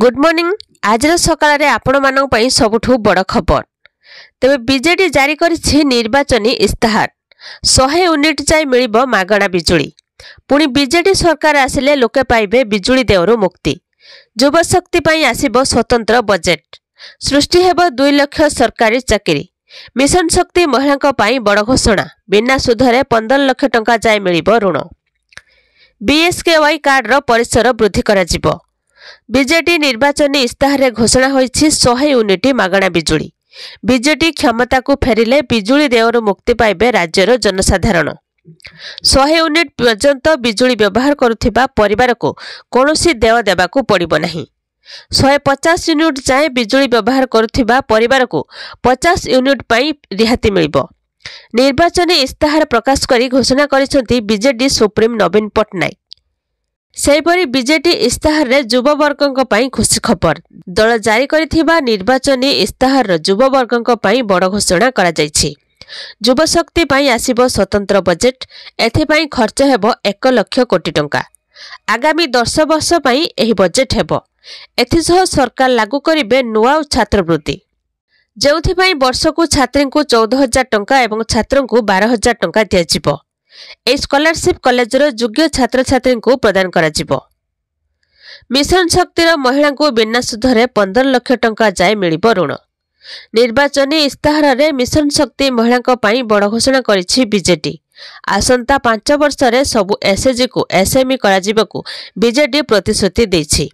Good morning. आज सकाळ आपण मानक पई सबुठु बड़ खबर। तेबे बीजेडी जारी करिछि निर्वाचनी इस्ताहार 100 यूनिट जाय मिलिबो मागणा बिजुली। पुणी बीजेडी सरकार आसिले लोके पाइबे बिजुली देवरु मुक्ति। युवा शक्ति पई आसिबो स्वतंत्र बजेट। सृष्टि हेबो 2 लाख सरकारी चाकरी। मिशन शक्ति महिलांक पई बड़ घोषणा। बिना सुधरे 15 लाख टंका जाय मिलिबो ऋण। बीएसकेवाई कार्ड रो परिसर वृद्धि करा जिवो। बीजेडी निर्वाचनी इस्ताहार घोषणा होइछि 100 यूनिट मागणा बिजुली। बीजेडी क्षमता को फेरिले बिजुली देवरु मुक्ति पाइबे राज्यर जनसाधारण। 100 यूनिट पर्यंत बिजुली व्यवहार करुथिबा परिवार को कोनोसी देय देबाकू पड़िबो नाही। 150 यूनिट जाए बिजुली व्यवहार करुथिबा परिवार को 50 यूनिट पई रिहाती मिलिबो। निर्वाचनी इस्ताहार प्रकाश करी घोषणा करिसेंती बीजेडी सुप्रीम नवीन पटनायक। सेहिपरि बीजेडी इस्ताहार रे युववर्गक पई खुशी खबर। दल जारी करिथिबा निर्वाचनी इस्ताहार युववर्गक पई बड़ घोषणा करा जायछि। युवा शक्ति पई आसीबो स्वतंत्र बजेट। एथि पई खर्च हेबो 1 लाख कोटी टंका। आगामी 10 वर्ष पई एही बजेट हेबो। एथि सह सरकार लागू करिबे नुआ छात्रवृत्ति, जेउथि पई वर्षकु छात्री को 14,000 टंका एवं छात्रन को 12,000 टंका दिया जिवो। ए स्कॉलरशिप कॉलेजर योग्य छात्र छात्री को प्रदान करा जिवो। मिशन शक्तिर महिला को बिना सुधरे 15 लाख टंका जाय मिलिबो ऋण। निर्वाचनी इस्ताहार रे मिशन शक्ति महिला पई बड़ घोषणा करिछि बीजेडी। आसंता 5 वर्ष रे सबु एसएजी को एसएमई करा जिवको बीजेडी प्रतिश्रुति दैछि।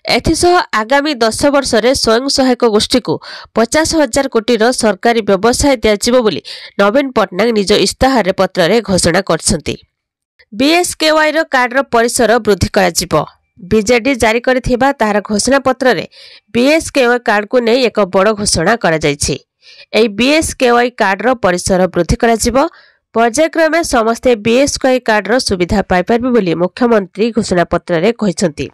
एथिसह आगामी 10 वर्ष रे स्वयं सहायक गोष्ठी को 50,000 कोटी रो सरकारी व्यवसाय दियाजिबो बोली नवीन पटनायक निज इस्ताहार पत्र रे घोषणा करछंती। बीएसकेवाई रो कार्ड रो परिसर वृद्धि करा जिवो। बीजेडी जारी करिथिबा तार घोषणा पत्र रे बीएसकेवाई कार्ड को नै एक बड़ घोषणा करा जायछि। एई बीएसकेवाई कार्ड रो परिसर वृद्धि करा जिवो। पर्यायक्रमे समस्त बीएसकेवाई कार्ड रो सुविधा पाइ परबे बोली मुख्यमंत्री घोषणा पत्र रे कहिसंती।